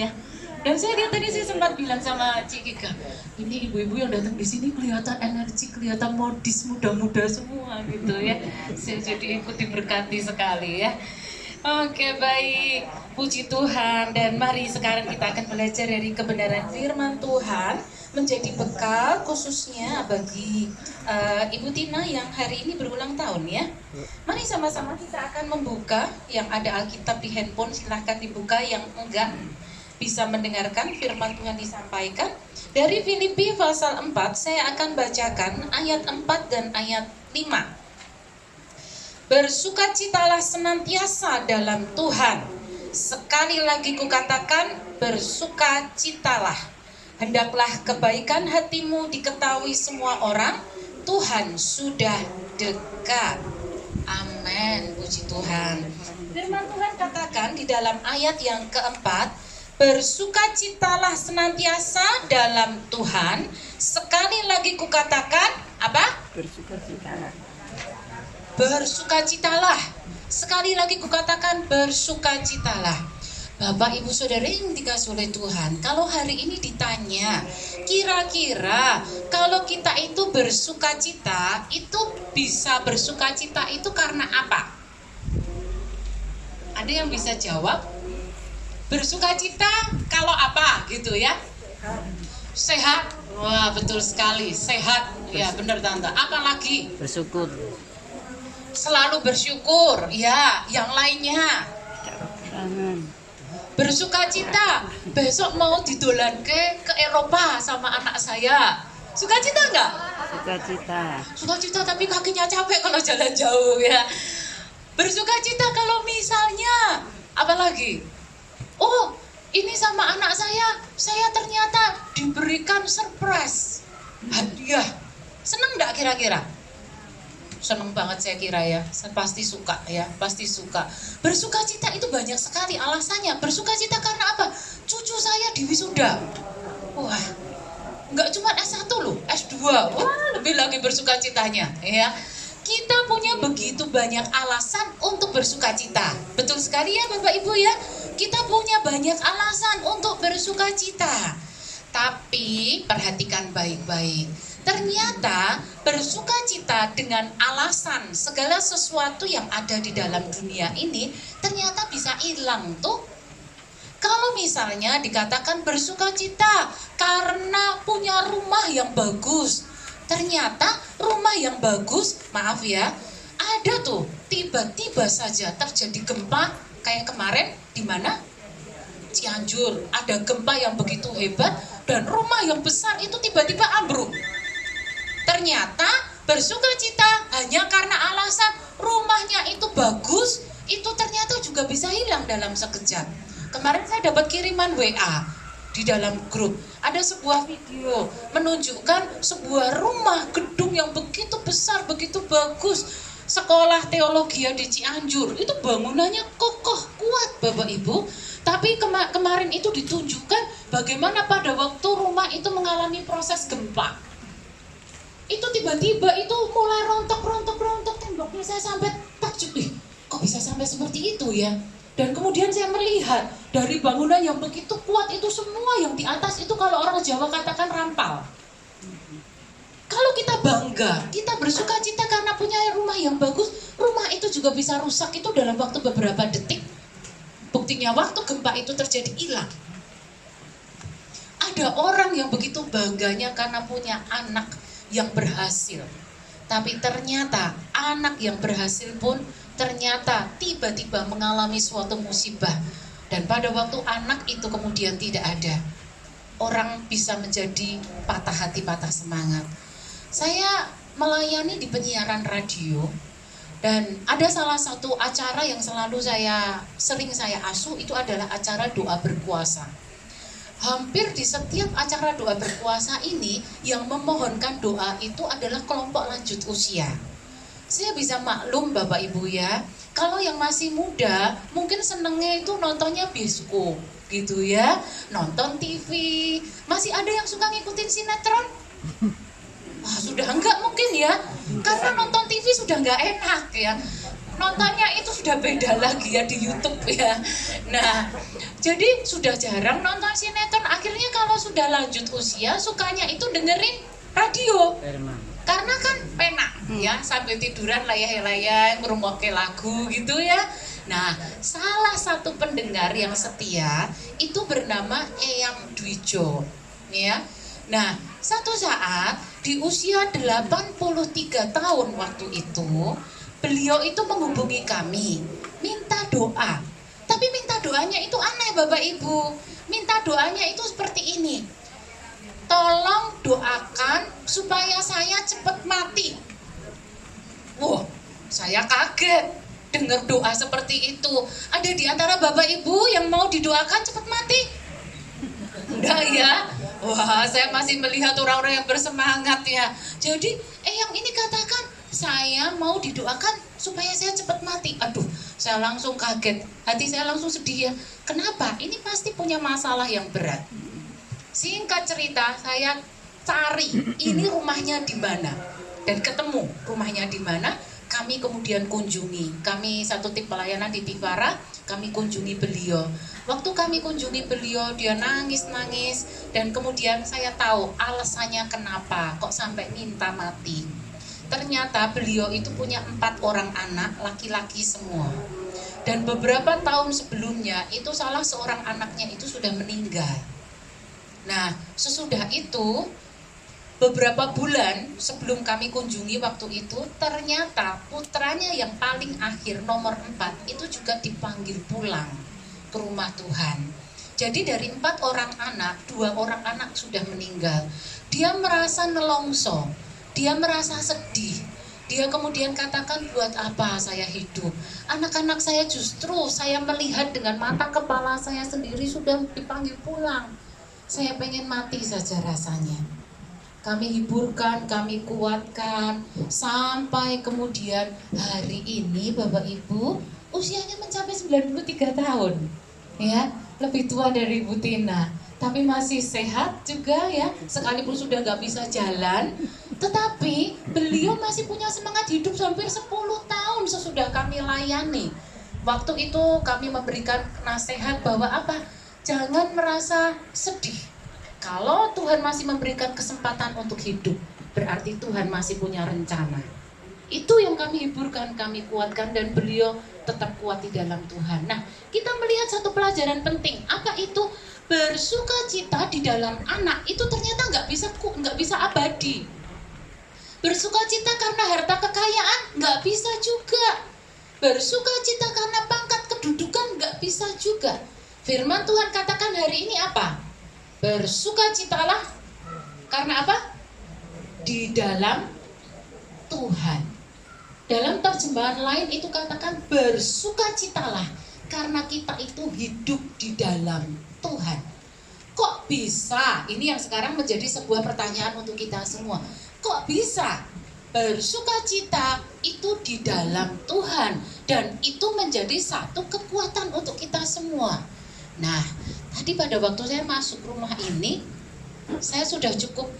ya. Dan saya lihat tadi saya sempat bilang sama Cik Kika, ini ibu-ibu yang datang di sini kelihatan energi, kelihatan modis, muda-muda semua gitu ya. Saya jadi ikut diberkati sekali ya. Oke, baik, puji Tuhan. Dan mari sekarang kita akan belajar dari kebenaran firman Tuhan menjadi bekal khususnya bagi Ibu Tina yang hari ini berulang tahun ya. Mari sama-sama kita akan membuka, yang ada Alkitab di handphone silahkan dibuka, yang enggak bisa mendengarkan firman Tuhan disampaikan dari Filipi pasal 4. Saya akan bacakan ayat 4 dan ayat 5. Bersukacitalah senantiasa dalam Tuhan. Sekali lagi kukatakan, bersukacitalah. Hendaklah kebaikan hatimu diketahui semua orang. Tuhan sudah dekat. Amin, puji Tuhan. Firman Tuhan katakan di dalam ayat yang keempat, bersukacitalah senantiasa dalam Tuhan. Sekali lagi kukatakan, apa? Bersukacitalah. Bersukacitalah. Sekali lagi kukatakan, bersukacitalah. Bapak, Ibu, Saudara yang dikasihi oleh Tuhan, kalau hari ini ditanya, kira-kira kalau kita itu bersukacita, itu bisa bersukacita itu karena apa? Ada yang bisa jawab? Bersukacita kalau apa gitu ya? Sehat. Wah, betul sekali, sehat. Ya, benar Tante. Apa lagi? Bersyukur. Selalu bersyukur. Ya, yang lainnya. Bersukacita. Besok mau didolanke ke Eropa sama anak saya. Sukacita enggak? Sukacita. Sukacita tapi kakinya capek kalau jalan jauh ya. Bersukacita kalau misalnya apa lagi? Oh, ini sama anak saya ternyata diberikan surprise, hadiah. Seneng enggak kira-kira? Seneng banget saya kira ya, saya pasti suka ya, pasti suka. Bersukacita itu banyak sekali alasannya. Bersukacita karena apa? Cucu saya diwisuda. Wah, nggak cuma S1 loh, S2. Wah, lebih lagi bersukacitanya ya. Kita punya begitu banyak alasan untuk bersukacita. Betul sekali ya Bapak Ibu ya. Kita punya banyak alasan untuk bersukacita. Tapi perhatikan baik-baik. Ternyata bersukacita dengan alasan segala sesuatu yang ada di dalam dunia ini ternyata bisa hilang tuh. Kalau misalnya dikatakan bersukacita karena punya rumah yang bagus, ternyata rumah yang bagus, maaf ya, ada tuh tiba-tiba saja terjadi gempa kayak kemarin di mana? Cianjur, ada gempa yang begitu hebat dan rumah yang besar itu tiba-tiba ambruk. Ternyata bersukacita hanya karena alasan rumahnya itu bagus, itu ternyata juga bisa hilang dalam sekejap. Kemarin saya dapat kiriman WA di dalam grup, ada sebuah video menunjukkan sebuah rumah gedung yang begitu besar, begitu bagus, sekolah teologi di Cianjur. Itu bangunannya kokoh, kuat Bapak Ibu. Tapi kemarin itu ditunjukkan bagaimana pada waktu rumah itu mengalami proses gempa. Itu tiba-tiba itu mulai rontok temboknya. Saya sampai takjub, kok bisa sampai seperti itu ya? Dan kemudian saya melihat dari bangunan yang begitu kuat itu, semua yang di atas itu kalau orang Jawa katakan rampal. Kalau kita bangga, kita bersukacita karena punya rumah yang bagus, rumah itu juga bisa rusak itu dalam waktu beberapa detik. Buktinya waktu gempa itu terjadi hilang. Ada orang yang begitu bangganya karena punya anak yang berhasil. Tapi ternyata anak yang berhasil pun ternyata tiba-tiba mengalami suatu musibah. Dan pada waktu anak itu kemudian tidak ada, orang bisa menjadi patah hati, patah semangat. Saya melayani di penyiaran radio. Dan ada salah satu acara yang sering saya asuh, itu adalah acara doa berkuasa. Hampir di setiap acara doa berkuasa ini yang memohonkan doa itu adalah kelompok lanjut usia. Saya bisa maklum Bapak Ibu ya, kalau yang masih muda mungkin senengnya itu nontonnya bioskop gitu ya, nonton TV. Masih ada yang suka ngikutin sinetron? Wah, sudah enggak mungkin ya, karena nonton TV sudah enggak enak ya. nontonnya itu sudah beda lagi ya di YouTube ya. Nah, jadi sudah jarang nonton sinetron. Akhirnya kalau sudah lanjut usia, sukanya itu dengerin radio. Karena kan penak ya, sambil tiduran layah-layah ngrungokke lagu gitu ya. Nah, salah satu pendengar yang setia itu bernama Eyang Dwijo ya. Nah, satu saat di usia 83 tahun waktu itu, beliau itu menghubungi kami, minta doa. Tapi minta doanya itu aneh Bapak Ibu. Minta doanya itu seperti ini. Tolong doakan supaya saya cepat mati. Wah, saya kaget dengar doa seperti itu. Ada di antara Bapak Ibu yang mau didoakan cepat mati? Enggak ya? Wah, saya masih melihat orang-orang yang bersemangat ya. Jadi, yang ini katakan, saya mau didoakan supaya saya cepat mati. Aduh, saya langsung kaget. Hati saya langsung sedih ya. Kenapa? Ini pasti punya masalah yang berat. Singkat cerita, saya cari ini rumahnya di mana. Dan ketemu rumahnya di mana. Kami kemudian kunjungi. Kami satu tim pelayanan di Tivara, kami kunjungi beliau. Waktu kami kunjungi beliau, dia nangis-nangis. Dan kemudian saya tahu alasannya kenapa kok sampai minta mati. Ternyata beliau itu punya 4 orang anak, laki-laki semua. Dan beberapa tahun sebelumnya, itu salah seorang anaknya itu sudah meninggal. Nah, sesudah itu, beberapa bulan sebelum kami kunjungi waktu itu, ternyata putranya yang paling akhir, nomor 4, itu juga dipanggil pulang ke rumah Tuhan. Jadi dari 4 orang anak, 2 orang anak sudah meninggal. Dia merasa nelongso, dia merasa sedih. Dia kemudian katakan, buat apa saya hidup? Anak-anak saya justru saya melihat dengan mata kepala saya sendiri sudah dipanggil pulang. Saya pengen mati saja rasanya. Kami hiburkan, kami kuatkan, sampai kemudian hari ini Bapak Ibu usianya mencapai 93 tahun. Ya, lebih tua dari Ibu Tina. Tapi masih sehat juga ya, sekalipun sudah nggak bisa jalan. Tetapi beliau masih punya semangat hidup hampir 10 tahun sesudah kami layani. Waktu itu kami memberikan nasihat bahwa apa? Jangan merasa sedih. Kalau Tuhan masih memberikan kesempatan untuk hidup, berarti Tuhan masih punya rencana. Itu yang kami hiburkan, kami kuatkan, dan beliau tetap kuat di dalam Tuhan. Nah, kita melihat satu pelajaran penting. Apa itu? Bersukacita di dalam anak itu ternyata nggak bisa abadi. Bersukacita karena harta kekayaan nggak bisa juga. Bersukacita karena pangkat kedudukan nggak bisa juga. Firman Tuhan katakan hari ini apa? Bersukacitalah karena apa? Di dalam Tuhan. Dalam terjemahan lain itu katakan bersukacitalah karena kita itu hidup di dalam Tuhan. Kok bisa? Ini yang sekarang menjadi sebuah pertanyaan untuk kita semua. Kok bisa bersukacita itu di dalam Tuhan dan itu menjadi satu kekuatan untuk kita semua? Nah, tadi pada waktu saya masuk rumah ini, saya sudah cukup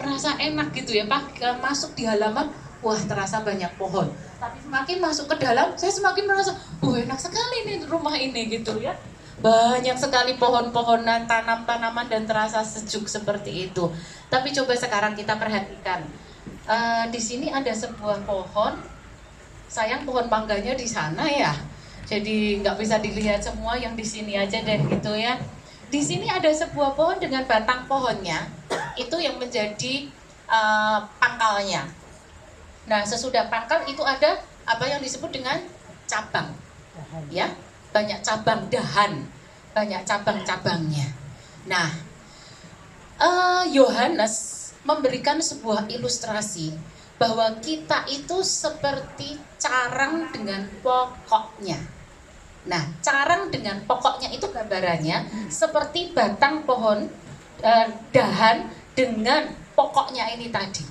merasa enak gitu ya, Pak. Masuk di halaman, wah terasa banyak pohon. Tapi semakin masuk ke dalam, saya semakin merasa, enak sekali nih rumah ini gitu ya. Banyak sekali pohon-pohonan, tanam-tanaman dan terasa sejuk seperti itu. Tapi coba sekarang kita perhatikan, di sini ada sebuah pohon, sayang pohon mangganya di sana ya. Jadi nggak bisa dilihat semua, yang di sini aja deh gitu ya. Di sini ada sebuah pohon dengan batang pohonnya, itu yang menjadi pangkalnya. Nah, sesudah pangkal itu ada apa yang disebut dengan cabang, ya, banyak cabang dahan, banyak cabang-cabangnya. Nah, Yohanes memberikan sebuah ilustrasi bahwa kita itu seperti carang dengan pokoknya. Nah, carang dengan pokoknya itu gambarannya seperti batang pohon dahan dengan pokoknya ini tadi.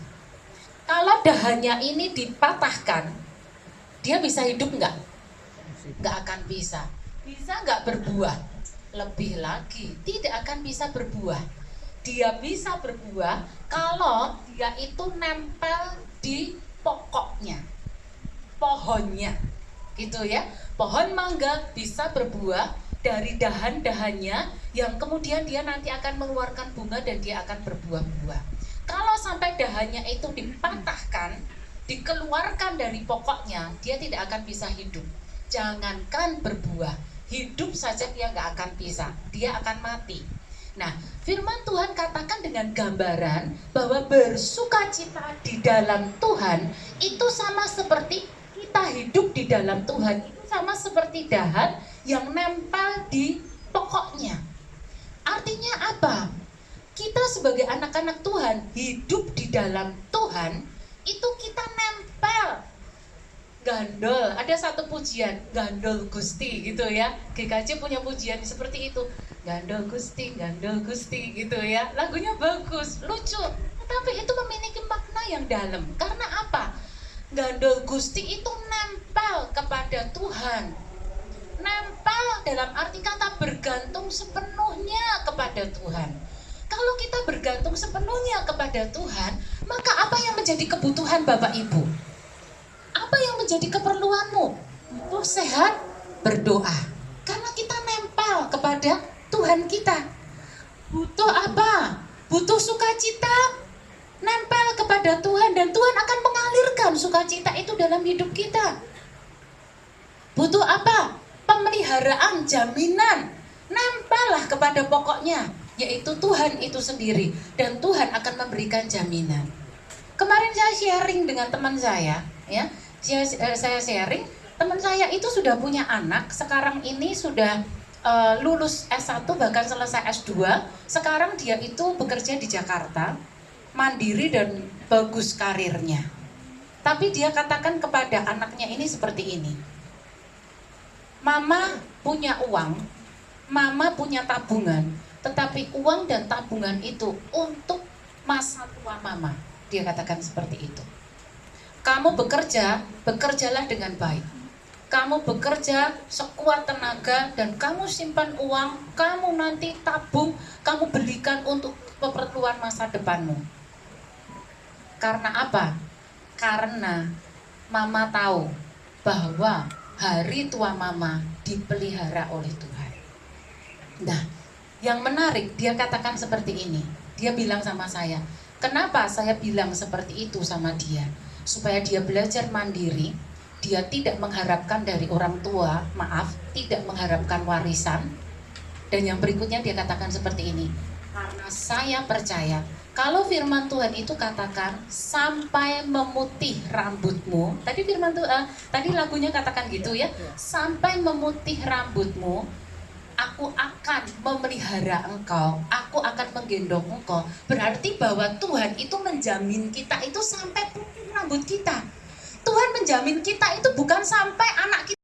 Kalau dahannya ini dipatahkan, dia bisa hidup nggak? Nggak akan bisa. Bisa nggak berbuah? Lebih lagi, tidak akan bisa berbuah. Dia bisa berbuah kalau dia itu nempel di pokoknya. pohonnya, gitu ya. Pohon mangga bisa berbuah dari dahan-dahannya yang kemudian dia nanti akan mengeluarkan bunga dan dia akan berbuah-buah. Kalau sampai dahannya itu dipatahkan, dikeluarkan dari pokoknya, dia tidak akan bisa hidup. Jangankan berbuah, hidup saja dia nggak akan bisa, dia akan mati. Nah, firman Tuhan katakan dengan gambaran bahwa bersukacita di dalam Tuhan itu sama seperti kita hidup di dalam Tuhan, itu sama seperti dahan yang nempel di pokoknya. Artinya apa? Kita sebagai anak-anak Tuhan hidup di dalam Tuhan, itu kita nempel. Gandol, ada satu pujian, gandol Gusti gitu ya. GKJ punya pujian seperti itu, gandol Gusti gitu ya. Lagunya bagus, lucu, tapi itu memiliki makna yang dalam. Karena apa? Gandol Gusti itu nempel kepada Tuhan. Nempel dalam arti kata bergantung sepenuhnya kepada Tuhan. Kalau kita bergantung sepenuhnya kepada Tuhan, maka apa yang menjadi kebutuhan Bapak Ibu? Apa yang menjadi keperluanmu? Butuh sehat, berdoa. Karena kita nempel kepada Tuhan kita. Butuh apa? Butuh sukacita, nempel kepada Tuhan, dan Tuhan akan mengalirkan sukacita itu dalam hidup kita. Butuh apa? Pemeliharaan, jaminan, nempellah kepada pokoknya, yaitu Tuhan itu sendiri, dan Tuhan akan memberikan jaminan. Kemarin saya sharing dengan teman saya, ya, saya sharing, teman saya itu sudah punya anak, sekarang ini sudah lulus S1 bahkan selesai S2, sekarang dia itu bekerja di Jakarta, mandiri dan bagus karirnya. Tapi dia katakan kepada anaknya ini seperti ini, Mama punya uang, Mama punya tabungan, tetapi uang dan tabungan itu untuk masa tua Mama. Dia katakan seperti itu. Kamu bekerja, bekerjalah dengan baik. Kamu bekerja sekuat tenaga dan kamu simpan uang, kamu nanti tabung, kamu belikan untuk keperluan masa depanmu. Karena apa? Karena Mama tahu bahwa hari tua Mama dipelihara oleh Tuhan. Nah, yang menarik, dia katakan seperti ini. Dia bilang sama saya, kenapa saya bilang seperti itu sama dia? Supaya dia belajar mandiri, dia tidak mengharapkan dari orang tua, tidak mengharapkan warisan. Dan yang berikutnya dia katakan seperti ini, karena saya percaya, kalau firman Tuhan itu katakan, sampai memutih rambutmu, tadi firman Tuhan, tadi lagunya katakan gitu ya, sampai memutih rambutmu, aku akan memelihara engkau, aku akan menggendong engkau. Berarti bahwa Tuhan itu menjamin kita itu sampai putih rambut kita. Tuhan menjamin kita itu bukan sampai anak kita